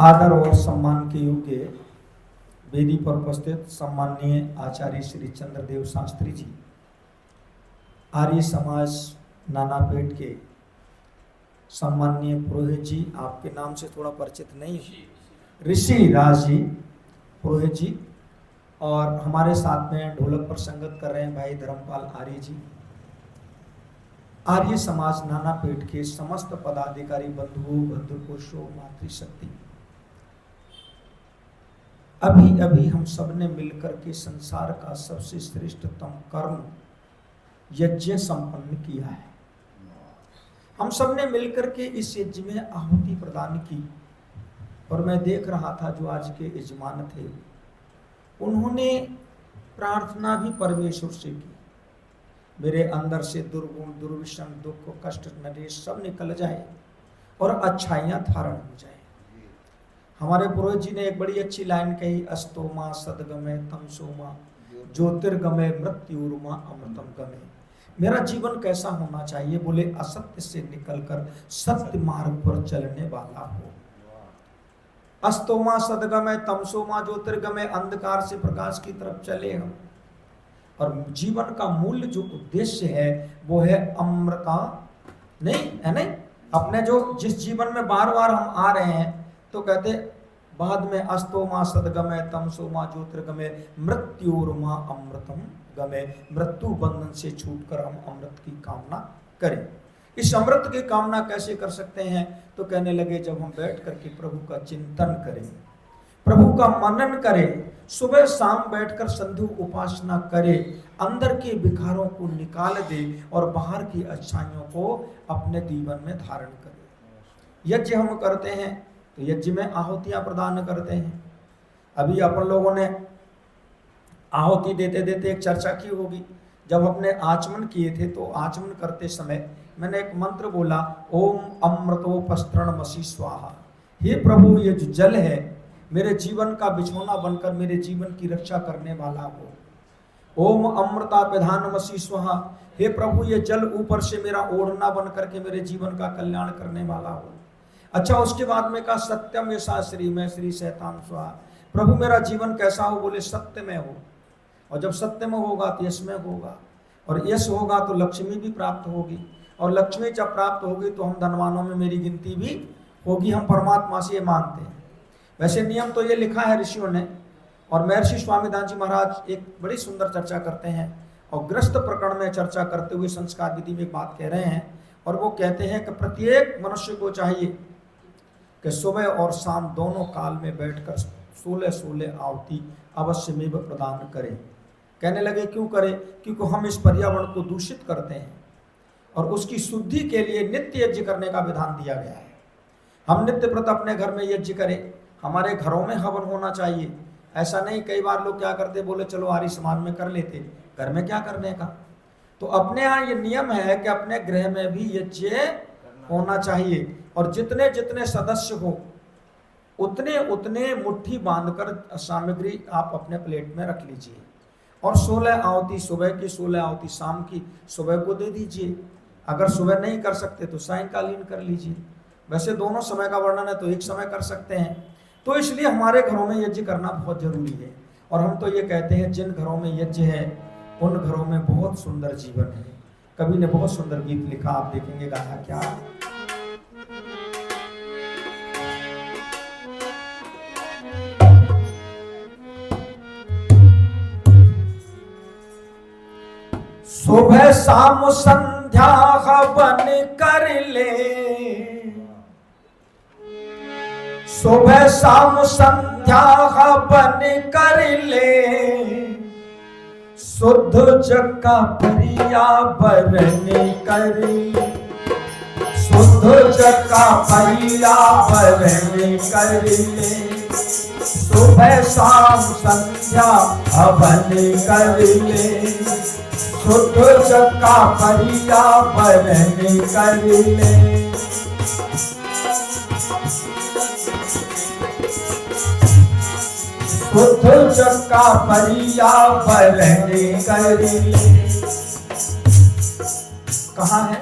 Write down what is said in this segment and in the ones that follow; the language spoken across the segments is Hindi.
आदर और सम्मान के योग्य वेदी पर उपस्थित सम्माननीय आचार्य श्री चंद्रदेव शास्त्री जी, आर्य समाज नानापेट के सम्माननीय पुरोहित जी, आपके नाम से थोड़ा परिचित नहीं है, ऋषि राज जी पुरोहित जी, और हमारे साथ में ढोलक पर संगत कर रहे हैं भाई धर्मपाल आर्य जी, आर्य समाज नानापेट के समस्त पदाधिकारी बंधुओं, बंधु पुरुषों, मातृशक्ति, अभी अभी हम सब ने मिलकर के संसार का सबसे श्रेष्ठतम कर्म यज्ञ संपन्न किया है। हम सब ने मिलकर के इस यज्ञ में आहुति प्रदान की, और मैं देख रहा था जो आज के यजमान थे, उन्होंने प्रार्थना भी परमेश्वर से की, मेरे अंदर से दुर्गुण, दुर्विषम, दुख, कष्ट, नरेश सब निकल जाए और अच्छाइयां धारण हो जाए। हमारे पुरोहित जी ने एक बड़ी अच्छी लाइन कही, अस्तोमा सदगमे तमसोमा ज्योतिर्गमे मृत्युर्मा अमृतम गमे। मेरा जीवन कैसा होना चाहिए? बोले असत्य से निकलकर सत्य मार्ग पर चलने वाला हो। अस्तोमा सदगमे तमसोमा ज्योतिर्गमे, अंधकार से प्रकाश की तरफ चले हम। और जीवन का मूल जो उद्देश्य है वो है अमृता, नहीं है, नहीं अपने जो जिस जीवन में बार बार हम आ रहे हैं, तो कहते बाद में अस्तोमा सदगमे तमसोमा ज्योतिर्गमे मृत्युर्मा अमृतम गमे, मृत्यु बंधन से छूटकर हम अमृत की कामना करें। इस अमृत की कामना कैसे कर सकते हैं? तो कहने लगे जब हम बैठ करके प्रभु का चिंतन करें, प्रभु का मनन करें, सुबह शाम बैठकर संधु उपासना करे, अंदर के विकारों को निकाल दे और बाहर की अच्छाइयों को अपने जीवन में धारण करे। यज्ञ हम करते हैं तो यज्ञ में आहुतियां प्रदान करते हैं। अभी अपन लोगों ने आहुति देते देते एक चर्चा की होगी, जब अपने आचमन किए थे तो आचमन करते समय मैंने एक मंत्र बोला, ओम अमृतोपस्तरणमसि स्वाहा। हे प्रभु, ये जो जल है मेरे जीवन का बिछौना बनकर मेरे जीवन की रक्षा करने वाला हो। ओम अमृतापिधानमसि स्वाहा। हे प्रभु, ये जल ऊपर से मेरा ओढ़ना बन करके मेरे जीवन का कल्याण करने वाला हो। अच्छा, उसके बाद में कहा सत्यम यशा श्री में श्री शैतान स्वाहा। प्रभु मेरा जीवन कैसा हो? बोले सत्य में हो, और जब सत्य में होगा तो यश में होगा, और यश होगा तो लक्ष्मी भी प्राप्त होगी, और लक्ष्मी जब प्राप्त होगी तो हम धनवानों में मेरी गिनती भी होगी। हम परमात्मा से ये मानते हैं। वैसे नियम तो ये लिखा है ऋषियों ने, और महर्षि स्वामीदान जी महाराज एक बड़ी सुंदर चर्चा करते हैं, और ग्रस्त प्रकरण में चर्चा करते हुए संस्कार विधि में एक बात कह रहे हैं, और वो कहते हैं कि प्रत्येक मनुष्य को चाहिए कि सुबह और शाम दोनों काल में बैठकर 16 आहुति अवश्य में प्रदान करें। कहने लगे क्यों करें? क्योंकि हम इस पर्यावरण को दूषित करते हैं, और उसकी शुद्धि के लिए नित्य यज्ञ करने का विधान दिया गया है। हम नित्य प्रत अपने घर में यज्ञ करें, हमारे घरों में हवन होना चाहिए। ऐसा नहीं, कई बार लोग क्या करते, बोले चलो आर्य समाज में कर लेते, घर में क्या करने का। तो अपने यहाँ ये नियम है कि अपने गृह में भी यज्ञ होना चाहिए, और जितने जितने सदस्य हो उतने उतने मुट्ठी बांधकर सामग्री आप अपने प्लेट में रख लीजिए, और 16 आहुति सुबह की, 16 आहुति शाम की सुबह को दे दीजिए। अगर सुबह नहीं कर सकते तो सायंकालीन कर लीजिए। वैसे दोनों समय का वर्णन है तो एक समय कर सकते हैं। तो इसलिए हमारे घरों में यज्ञ करना बहुत जरूरी है, और हम तो ये कहते हैं जिन घरों में यज्ञ है उन घरों में बहुत सुंदर जीवन है। कवि ने बहुत सुंदर गीत लिखा, आप देखेंगे गाना क्या। सुबह शाम संध्या हवन कर ले, सुबह शाम संध्या हवन कर ले, शुद्ध जग का पर्यावरण कर ले, शुद्ध जग का पर्यावरण कर ले, सुबह शाम संध्या हवन कर ले, शुद्ध जग का पर्यावरण कर ले। शुद्ध जग का पर्यावरण कर ले। कहाँ है?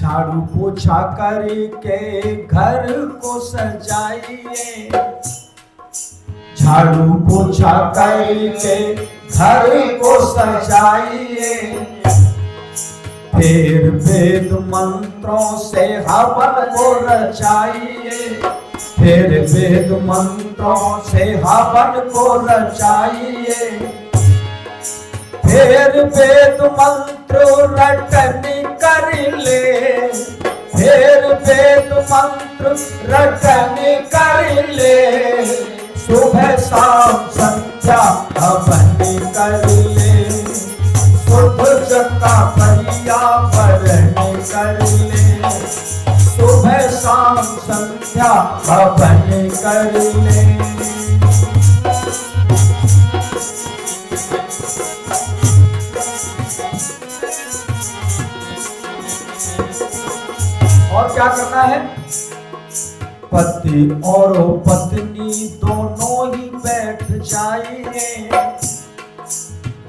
झाड़ू पोछा करके घर को सजाइए, झाड़ू पोछा करके घर को सजाइए, फिर वेद मंत्रों से हवन को रचाइए, फिर वेद मंत्रों से हवन को रचाइए, फिर वेद मंत्र रटन कर ले, फिर वेद मंत्र रटन कर ले, सुबह शाम संध्या हवन कर ले, शुद्ध जगता पर्यावरण कर ले, सुबह शाम संध्या हवन कर ले। और क्या करना है? पति और पत्नी दोनों ही बैठ जाइए।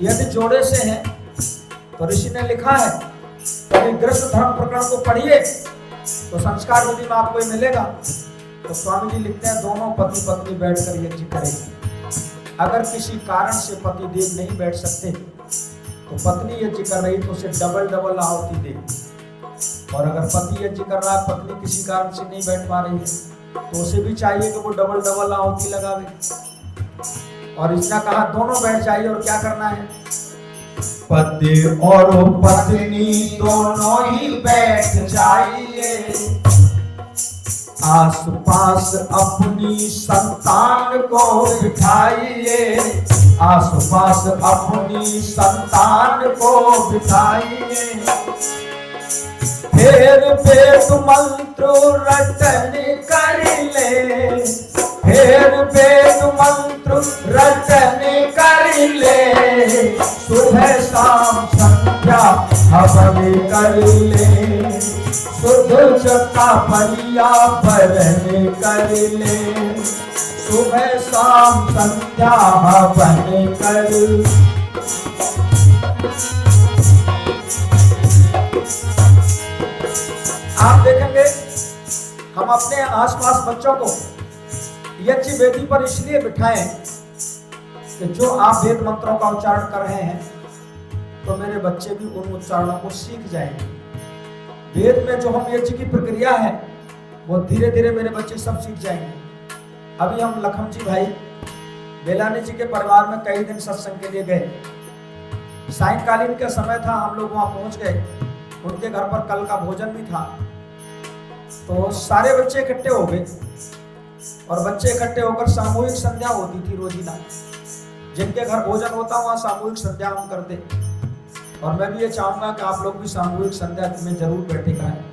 यदि जोड़े से हैं तो ऋषि ने लिखा है, यदि गृहस्थ धर्म प्रकरण को पढ़िए तो संस्कार विधि में आपको ये मिलेगा। तो स्वामी जी लिखते हैं दोनों पति पत्नी बैठकर यज्ञ करेंगे। अगर किसी कारण से पति देव नहीं बैठ सकते तो पत्नी यज्ञ कर रही तो उसे डबल आहुति दे, और अगर पति यज्ञ कर रहा है पत्नी किसी कारण से नहीं बैठ पा रही है तो उसे भी चाहिए कि वो डबल आहुति लगावे। और इसने कहा दोनों बैठ जाइए। और क्या करना है? पति और पत्नी दोनों ही बैठ जाइए, आस पास अपनी संतान को बिठाइए, आस पास अपनी संतान को बिठाइए, फिर वेद मंत्र रटन कर ले, फिर वेद मंत्र रटन कर ले, सुबह शाम संध्या हवन कर ले, शुद्ध जगता पर्यावरण कर ले, सुबह शाम संध्या हवन कर ले। आप देखेंगे हम अपने आसपास बच्चों को यज्ञ वेदी पर इसलिए बिठाएं कि जो आप वेद मंत्रों का उच्चारण कर रहे हैं तो मेरे बच्चे भी उन उच्चारणों को सीख जाएंगे। वेद में जो हम यज्ञ की प्रक्रिया है वो धीरे धीरे मेरे बच्चे सब सीख जाएंगे। अभी हम लखम जी भाई बेलानी जी के परिवार में कई दिन सत्संग के लिए गए। सायंकालीन का समय था, हम लोग वहां पहुंच गए। उनके घर पर कल का भोजन भी था, तो सारे बच्चे इकट्ठे हो गए और बच्चे इकट्ठे होकर सामूहिक संध्या होती थी रोजीना। जिनके घर भोजन होता वहां सामूहिक संध्या हम करते। और मैं भी ये चाहूंगा कि आप लोग भी सामूहिक संध्या में जरूर बैठे करें।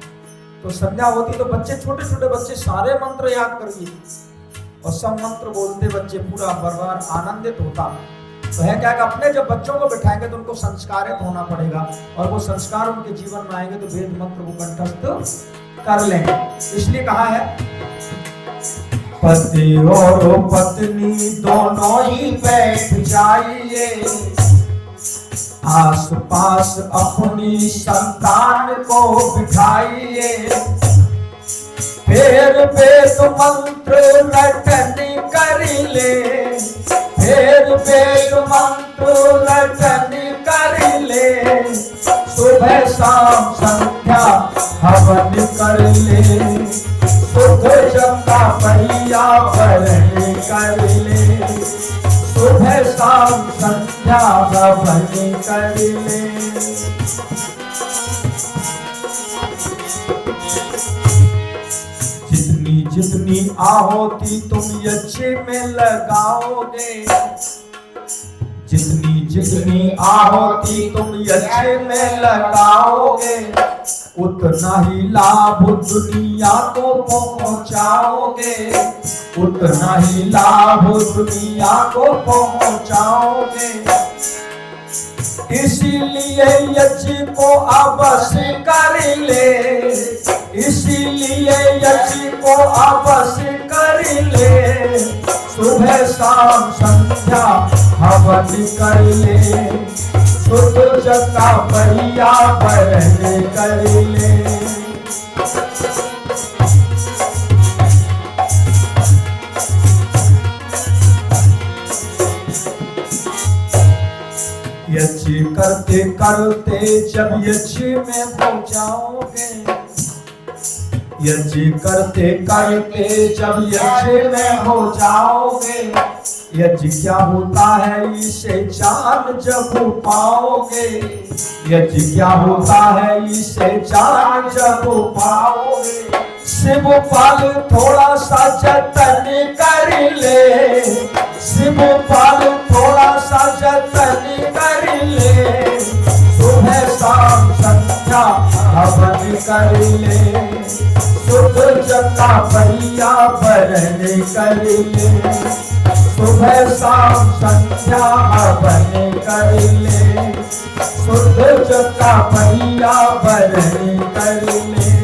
तो संध्या होती तो बच्चे, छोटे छोटे बच्चे सारे मंत्र याद करिए और सब मंत्र बोलते बच्चे, पूरा परिवार आनंदित होता। तो है क्या कि अपने जब बच्चों को बिठाएंगे तो उनको संस्कारित होना पड़ेगा, और वो संस्कार उनके जीवन में आएंगे तो वेद मंत्र को कंठस्थ कर लेंगे। इसलिए कहा है पति और पत्नी दोनों ही बैठ जाइए, आस पास अपनी संतान को बिठाइए, फिर वेद मंत्र रटन कर ले, फिर वेद मंत्र रटन कर ले, सुबह शाम संध्या हवन कर ले, शुद्ध जगता पर्यावरण कर ले, सुबह शाम संध्या हवन कर ले। जितनी जितनी आहुति तुम यज्ञ में लगाओगे, जितनी जितनी आहुति तुम यज्ञ में लगाओगे, उतना ही लाभ दुनिया को पहुंचाओगे, उतना ही लाभ दुनिया को पहुंचाओगे। इसीलिए यज्ञ को अवश्य कर ले, इसीलिए यज्ञ को अवश्य कर ले, सुबह शाम संध्या हवन कर ले, शुद्ध जगता पर्यावरण कर ले, यज्ञ करते करते जब यज्ञ में हो जाओगे, यज्ञ करते करते जब यज्ञ में हो जाओगे, यज्ञ क्या होता है इसे जान जब पाओगे, यज्ञ क्या होता है इसे जान जब पाओगे। शिव पाल थोड़ा सा जतन कर ले, शिव पाल थोड़ा सा जतन कर ले, सुबह शाम संध्या हवन कर ले, शुद्ध जता भैया भरण कर ले, सुबह शाम संध्या हवन कर ले, शुद्ध जता भैया भरण कर ले,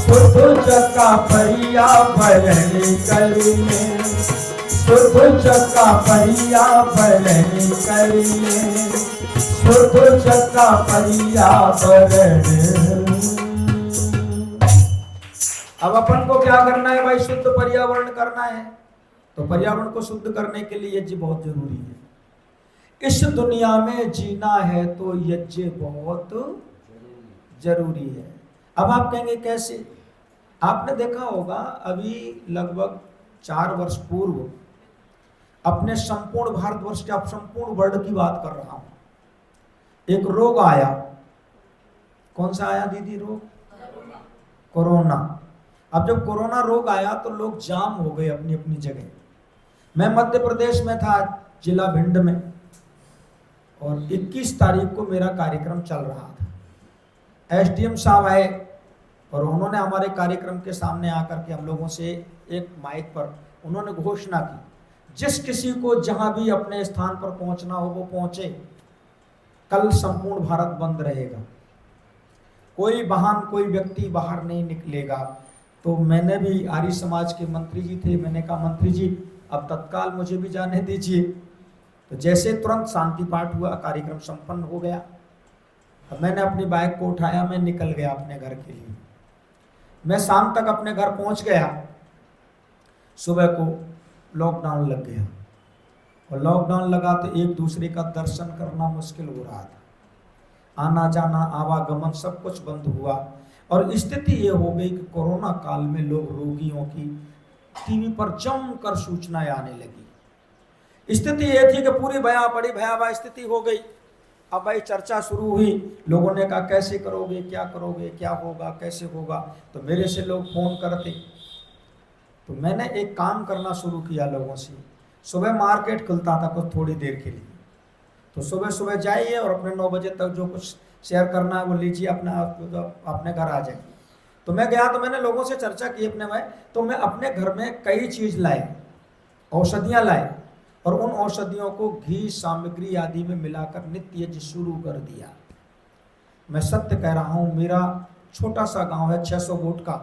शुद्ध जता भैया भरण कर ले, शुद्ध जता भैया भरण कर ले, शुद्ध जता भैया भरण। अब अपन को क्या करना है भाई? शुद्ध पर्यावरण करना है। तो पर्यावरण को शुद्ध करने के लिए यज्ञ बहुत जरूरी है। इस दुनिया में जीना है तो यज्ञ बहुत जरूरी है। अब आप कहेंगे कैसे? आपने देखा होगा अभी लगभग 4 वर्ष पूर्व अपने संपूर्ण भारतवर्ष के, संपूर्ण वर्ल्ड की बात कर रहा हूं, एक रोग आया। कौन सा आया दीदी रोग? कोरोना। अब जब कोरोना रोग आया तो लोग जाम हो गए अपनी अपनी जगह। मैं मध्य प्रदेश में था, जिला भिंड में, और 21 तारीख को मेरा कार्यक्रम चल रहा था। एसडीएम साहब आए और उन्होंने हमारे कार्यक्रम के सामने आकर के हम लोगों से एक माइक पर उन्होंने घोषणा की, जिस किसी को जहां भी अपने स्थान पर पहुंचना हो वो पहुंचे, कल संपूर्ण भारत बंद रहेगा, कोई वाहन कोई व्यक्ति बाहर नहीं निकलेगा। तो मैंने भी, आर्य समाज के मंत्री जी थे, मैंने कहा मंत्री जी अब तत्काल मुझे भी जाने दीजिए। तो जैसे तुरंत शांति पाठ हुआ, कार्यक्रम संपन्न हो गया। अब मैंने अपनी बाइक को उठाया, मैं निकल गया अपने घर के लिए। मैं शाम तक अपने घर पहुंच गया। सुबह को लॉकडाउन लग गया, और लॉकडाउन लगा तो एक दूसरे का दर्शन करना मुश्किल हो रहा था। आना जाना, आवागमन सब कुछ बंद हुआ। और स्थिति ये हो गई कि कोरोना काल में लोग रोगियों की टीवी पर जमकर सूचनाएं आने लगी। स्थिति ये थी कि पूरी बड़ी भयावह स्थिति हो गई। अब भाई चर्चा शुरू हुई, लोगों ने कहा कैसे करोगे, क्या करोगे, क्या होगा, कैसे होगा। तो मेरे से लोग फोन करते, तो मैंने एक काम करना शुरू किया लोगों से। सुबह मार्केट खुलता था कुछ थोड़ी देर के लिए, तो सुबह सुबह जाइए और अपने 9 बजे तक जो कुछ शेयर करना है वो लीजिए, अपने घर आ जाए। तो मैं गया, तो मैंने लोगों से चर्चा की अपने में। तो मैं अपने घर में कई चीज़ लाए, औषधियाँ लाए, और उन औषधियों को घी सामग्री आदि में मिलाकर नित्य यज्ञ शुरू कर दिया। मैं सत्य कह रहा हूँ, मेरा छोटा सा गांव है 600 वोट का।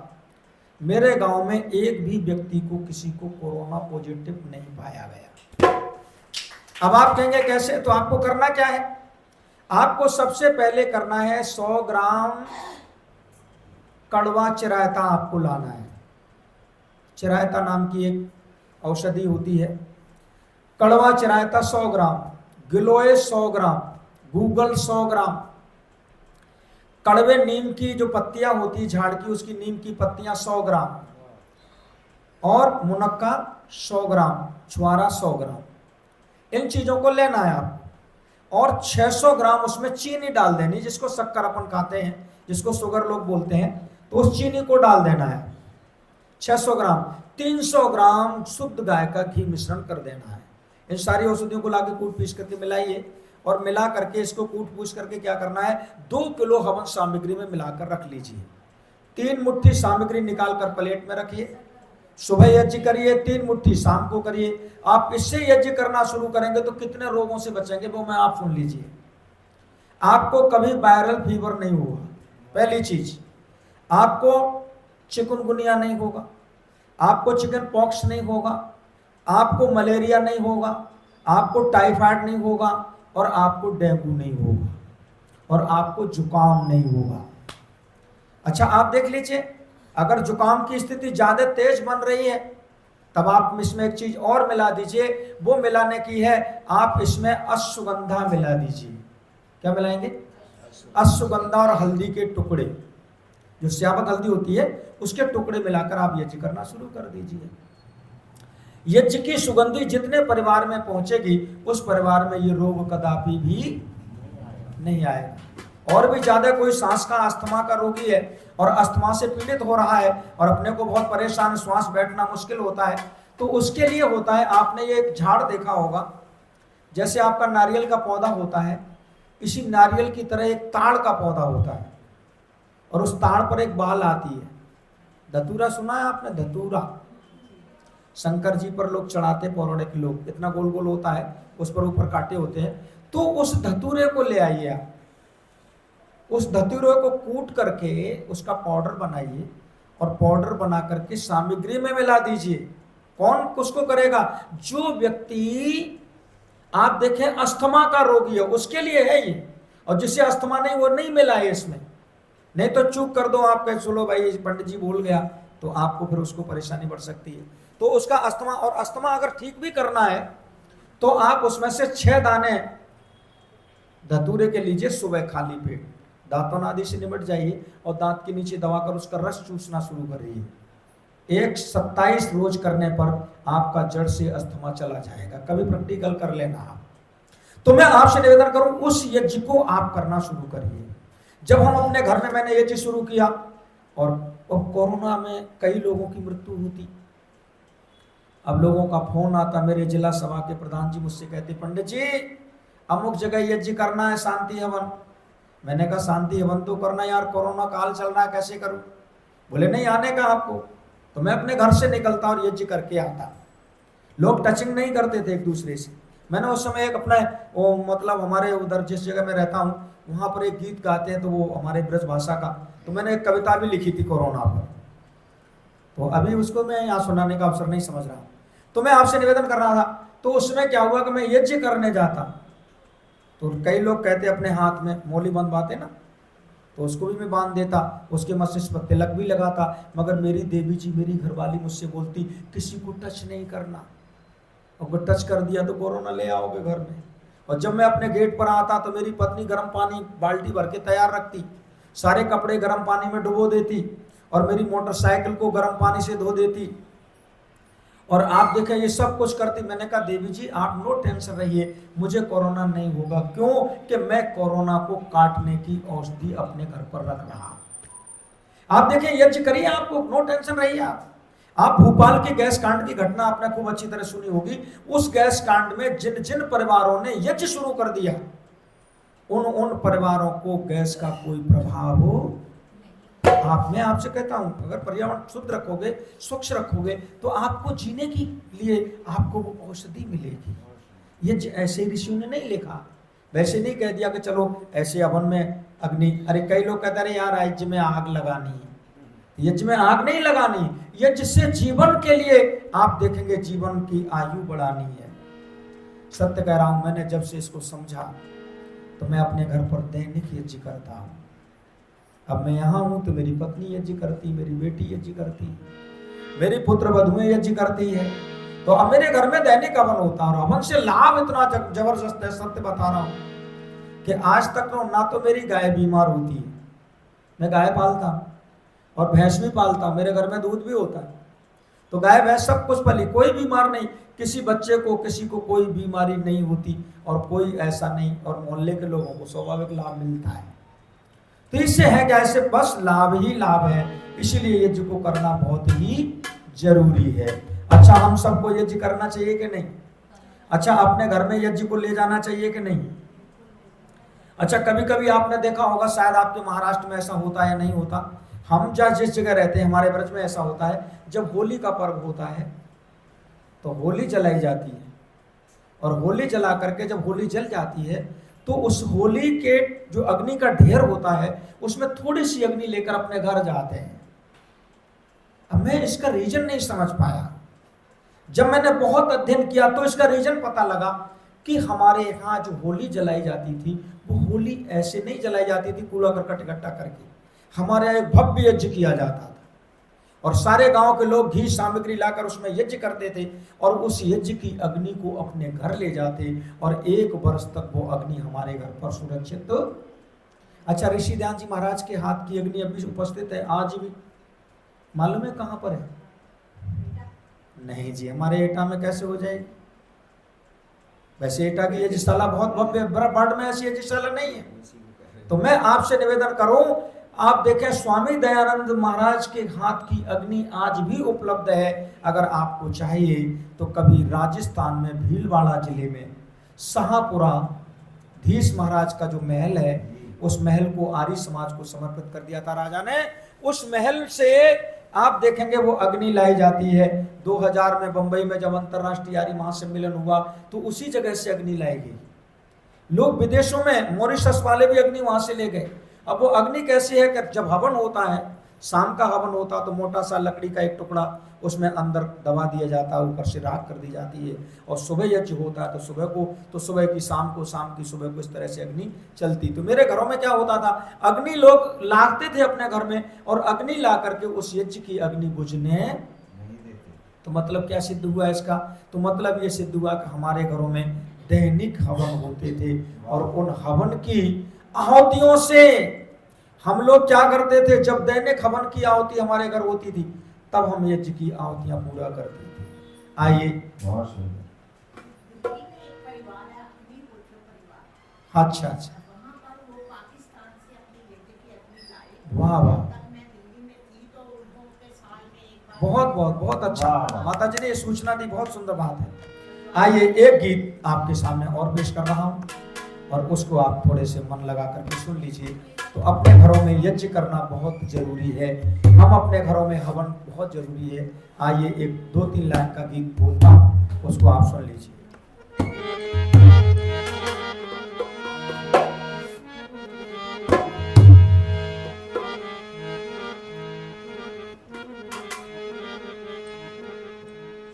मेरे गांव में एक भी व्यक्ति को, किसी को कोरोना पॉजिटिव नहीं पाया गया। अब आप कहेंगे कैसे? तो आपको करना क्या है? आपको सबसे पहले करना है 100 ग्राम कड़वा चिरायता आपको लाना है। चिरायता नाम की एक औषधि होती है। कड़वा चिरायता 100 ग्राम, गिलोय 100 ग्राम, गूगल 100 ग्राम, कड़वे नीम की जो पत्तियां होती झाड़ की, उसकी नीम की पत्तियां 100 ग्राम, और मुनक्का 100 ग्राम, छुआरा 100 ग्राम। इन चीजों को लेना है आप, और 600 ग्राम उसमें चीनी डाल देनी, जिसको शक्कर अपन खाते हैं, जिसको शुगर लोग बोलते हैं, तो उस चीनी को डाल देना है 600 ग्राम। 300 ग्राम शुद्ध गाय का घी मिश्रण कर देना है। इन सारी औषधियों को लाके कूट पीस करके मिलाइए, और मिला करके इसको कूट पूछ करके क्या करना है, 2 किलो हवन सामग्री में मिलाकर रख लीजिए। 3 मुट्ठी सामग्री निकाल कर प्लेट में रखिए। सुबह यज्ञ करिए, 3 मुट्ठी शाम को करिए। आप इससे यज्ञ करना शुरू करेंगे तो कितने रोगों से बचेंगे वो मैं आप सुन लीजिए। आपको कभी वायरल फीवर नहीं होगा, पहली चीज। आपको चिकनगुनिया नहीं होगा, आपको चिकन पॉक्स नहीं होगा, आपको मलेरिया नहीं होगा, आपको टाइफाइड नहीं होगा, और आपको डेंगू नहीं होगा, और आपको जुकाम नहीं होगा। अच्छा आप देख लीजिए, अगर जुकाम की स्थिति ज्यादा तेज बन रही है तब आप इसमें एक चीज और मिला दीजिए। वो मिलाने की है, आप इसमें अश्वगंधा मिला दीजिए। क्या मिलाएंगे? अश्वगंधा और हल्दी के टुकड़े, जो श्यावक हल्दी होती है उसके टुकड़े मिलाकर आप यज्ञ करना शुरू कर दीजिए। यज्ञ की सुगंधी जितने परिवार में पहुंचेगी उस परिवार में ये रोग कदापि भी नहीं आएगा। और भी ज्यादा कोई सांस का अस्थमा का रोगी है और अस्थमा से पीड़ित हो रहा है और अपने को बहुत परेशान, श्वास बैठना मुश्किल होता है, तो उसके लिए होता है, आपने ये एक झाड़ देखा होगा, जैसे आपका नारियल का पौधा होता है, इसी नारियल की तरह एक ताड़ का पौधा होता है और उस ताड़ पर एक बाल आती है। धतूरा सुना है आपने? धतूरा शंकर जी पर लोग चढ़ाते, पौराणिक लोग, इतना गोल गोल होता है, उस पर ऊपर कांटे होते हैं। तो उस धतूरे को ले आइए आप, उस धतूरे को कूट करके उसका पाउडर बनाइए और पाउडर बना करके सामग्री में मिला दीजिए। कौन उसको करेगा? जो व्यक्ति आप देखें अस्थमा का रोगी है उसके लिए है ये, और जिसे अस्थमा नहीं वो नहीं मिला है इसमें। नहीं तो चूक कर दो आप, कह चलो भाई पंडित जी बोल गया, तो आपको फिर उसको परेशानी बढ़ सकती है। तो उसका अस्थमा, और अस्थमा अगर ठीक भी करना है तो आप उसमें से 6 दाने धतूरे के लीजिए सुबह खाली पेट, दांतों आदि से निमट जाइए और दांत के नीचे दबाकर उसका रस चूसना शुरू करिए। 27 रोज करने पर आपका जड़ से अस्थमा चला जाएगा। कभी प्रैक्टिकल कर लेना आप। तो मैं आपसे निवेदन करूं, उस यज्ञ को आप करना शुरू करिए। जब हम अपने घर में, मैंने यज्ञ शुरू किया और कोरोना में कई लोगों की मृत्यु होती, अब लोगों का फोन आता, मेरे जिला सभा के प्रधान जी मुझसे कहते, पंडित जी अमुक जगह यज्ञ करना है, शांति हवन। मैंने कहा शांति हवन तो करना यार, कोरोना काल चल रहा है, कैसे करूं? बोले नहीं आने का आपको। तो मैं अपने घर से निकलता और यज्ञ करके आता। लोग टचिंग नहीं करते थे एक दूसरे से। मैंने उस समय एक अपना मतलब हमारे उधर जिस जगह में रहता हूँ वहाँ पर एक गीत गाते हैं, तो वो हमारे ब्रज भाषा का, तो मैंने एक कविता भी लिखी थी कोरोना पर, तो अभी उसको मैं यहाँ सुनाने का अवसर नहीं समझ रहा। तो मैं आपसे निवेदन कर रहा था, तो उसमें क्या हुआ कि मैं यज्ञ करने जाता, तो कई लोग कहते अपने हाथ में मोली बंधवाते ना, तो उसको भी मैं बांध देता, उसके मस्तिष्क पर तिलक भी लगाता। मगर मेरी देवी जी, मेरी घरवाली मुझसे बोलती किसी को टच नहीं करना, और टच कर दिया तो कोरोना ले आओगे घर में। और जब मैं अपने गेट पर आता तो मेरी पत्नी गर्म पानी बाल्टी भर के तैयार रखती, सारे कपड़े गर्म पानी में डुबो देती और मेरी मोटरसाइकिल को गर्म पानी से धो देती, और आप देखें ये सब कुछ करती। मैंने कहा देवी जी आप नो टेंशन रहिए, मुझे कोरोना नहीं होगा। क्यों? कि मैं कोरोना को काटने की औषधि अपने घर पर रख रहा। आप देखें यज्ञ करिए, आपको नो टेंशन रहिए। आप भोपाल के गैस कांड की घटना आपने खूब अच्छी तरह सुनी होगी। उस गैस कांड में जिन जिन परिवारों ने यज्ञ शुरू कर दिया, उन परिवारों को गैस का कोई प्रभाव हो। मैं आपसे कहता हूं, अगर पर्यावरण शुद्ध रखोगे, स्वच्छ रखोगे, तो आपको जीने के लिए आपको वो औषधि मिलेगी। ये ऐसे ऋषियों ने नहीं लिखा, वैसे नहीं कह दिया कि चलो ऐसे हवन में अग्नि। अरे कई लोग कहते हैं यार यज्ञ में आग लगानी है, यज्ञ में आग नहीं लगानी, यज्ञ से जीवन के लिए आप देखेंगे जीवन की आयु बढ़ानी है। सत्य कह रहा हूं, मैंने जब से इसको समझा तो मैं अपने घर पर दैनिक यज्ञ करता हूं। अब मैं यहाँ हूं तो मेरी पत्नी यज्ञ करती, मेरी बेटी यज्ञ करती, मेरी पुत्र वधुएं यज्ञ करती है। तो अब मेरे घर में दैनिक हवन होता है, और हवन से लाभ इतना जबरदस्त है, सत्य बता रहा हूं कि आज तक ना तो मेरी गाय बीमार होती है। मैं गाय पालता हूं और भैंस भी पालता हूं, मेरे घर में दूध भी होता है, तो गाय भैंस सब कुछ पली, कोई बीमार नहीं, किसी बच्चे को किसी को कोई बीमारी नहीं होती और कोई ऐसा नहीं, और मोहल्ले के लोगों को स्वाभाविक लाभ मिलता है। तो इससे है क्या, इससे बस लाभ ही लाभ है, इसीलिए यज्ञ को करना बहुत ही जरूरी है। अच्छा हम सबको यज्ञ करना चाहिए कि नहीं? अच्छा अपने घर में यज्ञ को ले जाना चाहिए कि नहीं? अच्छा कभी कभी आपने देखा होगा, शायद आपके महाराष्ट्र में ऐसा होता है या नहीं होता, हम जिस जगह रहते हैं हमारे ब्रज में ऐसा होता है, जब होली का पर्व होता है तो होली जलाई जाती है, और होली जला करके जब होली जल जाती है तो उस होली के जो अग्नि का ढेर होता है उसमें थोड़ी सी अग्नि लेकर अपने घर जाते हैं। अब मैं इसका रीजन नहीं समझ पाया, जब मैंने बहुत अध्ययन किया तो इसका रीजन पता लगा कि हमारे यहाँ जो होली जलाई जाती थी वो होली ऐसे नहीं जलाई जाती थी कूड़ा करकट इकट्ठा करके, हमारे यहाँ एक भव्य यज्ञ किया जाता था। और सारे गांव के लोग घी सामग्री लाकर उसमें यज्ञ करते थे और उस यज्ञ की अग्नि को अपने घर ले जाते और 1 वर्ष तक वो अग्नि हमारे घर पर सुरक्षित। अच्छा, ऋषि ध्यान जी महाराज के हाथ की अग्नि अभी उपस्थित है आज भी, मालूम है कहां पर है? नहीं जी, हमारे एटा में कैसे हो जाएगी? वैसे एटा की यज्ञशाला बहुत भव्य, बर्ड में ऐसी यज्ञशाला नहीं है। तो मैं आपसे निवेदन करूं, आप देखें स्वामी दयानंद महाराज के हाथ की अग्नि आज भी उपलब्ध है। अगर आपको चाहिए तो कभी राजस्थान में भीलवाड़ा जिले में शाहपुरा धीश महाराज का जो महल है, उस महल को आर्य समाज को समर्पित कर दिया था राजा ने। उस महल से आप देखेंगे वो अग्नि लाई जाती है। 2000 में बंबई में जब अंतरराष्ट्रीय आर्य महासम्मेलन हुआ तो उसी जगह से अग्नि लाई गई। लोग विदेशों में, मॉरिशस वाले भी अग्नि वहां से ले गए। अब वो अग्नि कैसी है कि जब हवन होता है, शाम का हवन होता तो मोटा सा लकड़ी का एक टुकड़ा उसमें अंदर दबा दिया जाता है, ऊपर से राख कर दी जाती है, और सुबह यज्ञ होता है तो सुबह को, तो सुबह की शाम को, शाम की सुबह को, इस तरह से अग्नि चलती। तो मेरे घरों में क्या होता था, अग्नि लोग लाते थे अपने घर में और अग्नि ला करके उस यज्ञ की अग्नि बुझने नहीं देते। तो मतलब क्या सिद्ध हुआ इसका? तो मतलब ये सिद्ध हुआ कि हमारे घरों में दैनिक हवन होते थे और उन हवन की आहुतियों से हम लोग क्या करते थे, जब दैनिक हवन की आहुति हमारे घर होती थी तब हम यज्ञ की आहुतियां पूरा करते थे। आइए, अच्छा अच्छा, वाह वाह, बहुत बहुत बहुत अच्छा, माता जी ने ये सूचना दी, बहुत सुंदर बात है। आइए, एक गीत आपके सामने और पेश कर रहा हूं और उसको आप थोड़े से मन लगा करके सुन लीजिए। तो अपने घरों में यज्ञ करना बहुत जरूरी है, हम अपने घरों में हवन बहुत जरूरी है। आइए, एक 2-3 लाइन का गीत बोलता हूं, उसको आप सुन लीजिए।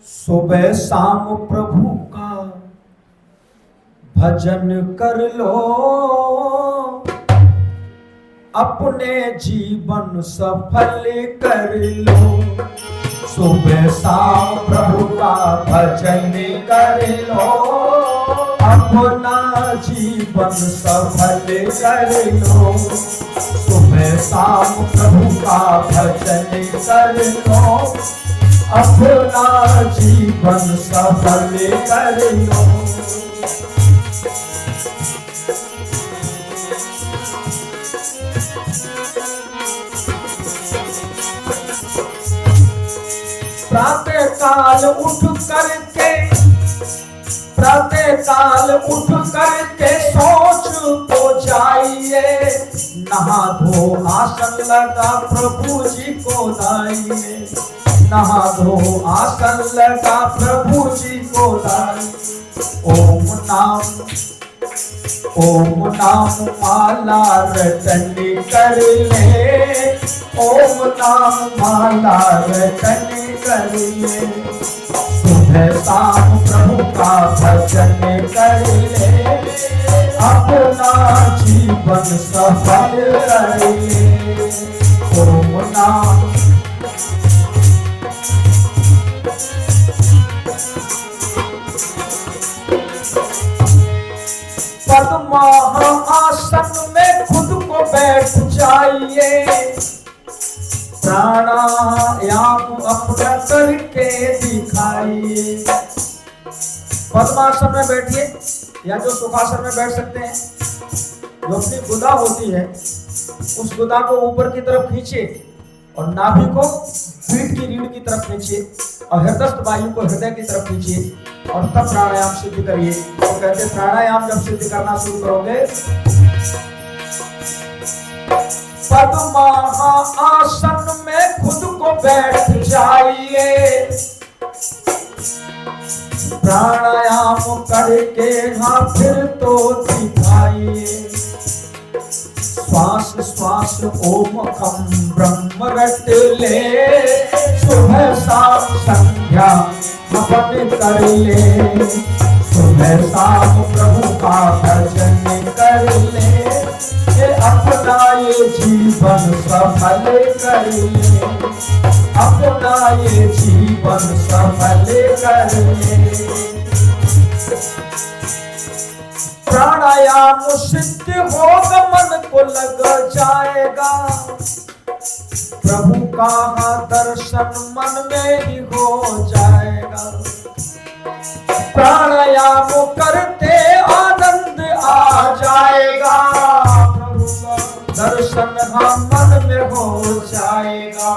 सुबह शाम प्रभु का भजन कर लो, अपने जीवन सफल कर लो। सुबह शाम प्रभु का भजन कर लो, अपना जीवन सफल कर लो। सुबह शाम प्रभु का भजन कर लो, अपना जीवन सफल कर लो। प्रातः काल उठ करके सोच को जाइए, नहा धो आसन लगा प्रभु जी को दाइए। नहा धो आसन लगा प्रभु जी को दाइए। ओम नाम माला रटन कर ले, ओम नाम माला रटन कर ले। सुबह शाम प्रभु का भजन कर ले, अपना जीवन सफल कर ले। ओम नाम पद्मासन में खुद को बैठ जाइए, प्राणायाम अपना करके दिखाइए। पद्मासन में बैठिए या जो सुखासन में बैठ सकते हैं, जो अपनी गुदा होती है उस गुदा को ऊपर की तरफ खींचिए और नाभि को पीठ की रीढ़ की तरफ खींचिए और हृदयस्थ वायु को हृदय की तरफ खींचिए और तब प्राणायाम सिद्ध करिए। तो कहते प्राणायाम जब सिद्ध करना शुरू करोगे, पद्मासन में खुद को बैठ जाइए, प्राणायाम करके हाँ फिर तो दिखाइए। श्वास श्वास ओम खम ब्रह्म रट ले, सुबह शाम संध्या हवन कर ले। सुबह शाम प्रभु का भजन कर ले, अपना ये जीवन सफल कर ले, अपना ये जीवन सफल कर ले। प्राणायाम सिद्ध होगा, मन को लग जाएगा, प्रभु का दर्शन मन में ही हो जाएगा। प्राणायाम करते आनंद आ जाएगा, प्रभु का दर्शन मन में हो जाएगा।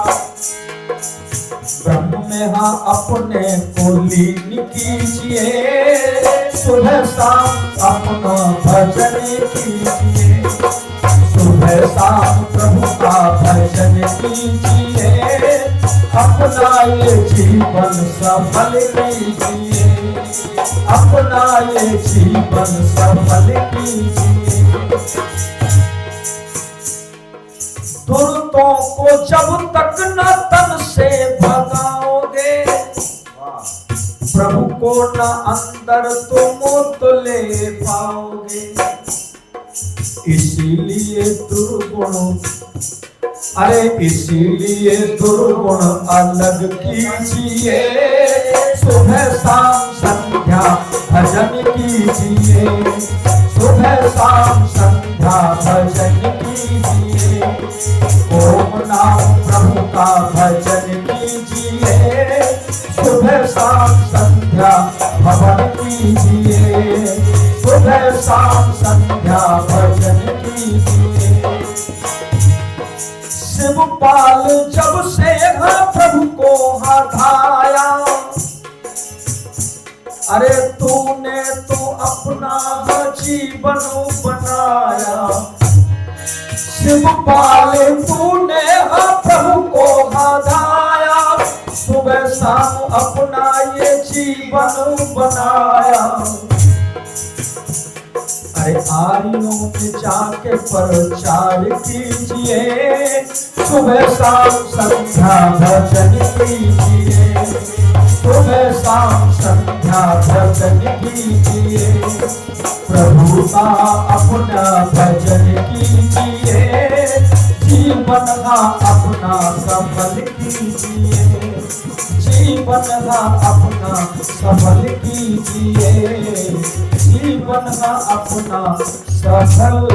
ब्रह्म में अपने को लीन कीजिए, सुबह शाम अपना भजन कीजिए, सुबह शाम प्रभु का भजन कीजिए, अपना ये जीवन सफल कीजिए, अपना ये जीवन सफल कीजिए। दुर्गतों को जब तक न तन से भगाओगे, प्रभु को न अंदर तुम ले पाओगे। इसीलिए दुर्गुण, अरे इसीलिए दुर्गुण अलग कीजिए, सुबह शाम संध्या भजन कीजिए, सुबह शाम संध्या भजन कीजिए। ओम नाम प्रभु का भजन कीजिए, सुबह शाम संध्या भवन कीजिए, सुबह शाम संध्या भजन कीजिए। शिवपाल जब से प्रभु को हटाया, अरे तूने तो अपना जीवन बनाया। शिवपाल तूने प्रभु को हटाया, सुबह शाम अपना ये जीवन बनाया। अरे आर्यों में जाके प्रचार कीजिए, सुबह शाम संध्या भजन कीजिए, सुबह शाम संध्या भजन कीजिए। प्रभु का अपना भजन कीजिए, जीवन का अपना सफल कीजिए, जीवन का अपना सफल कीजिए, जीवन का अपना सफल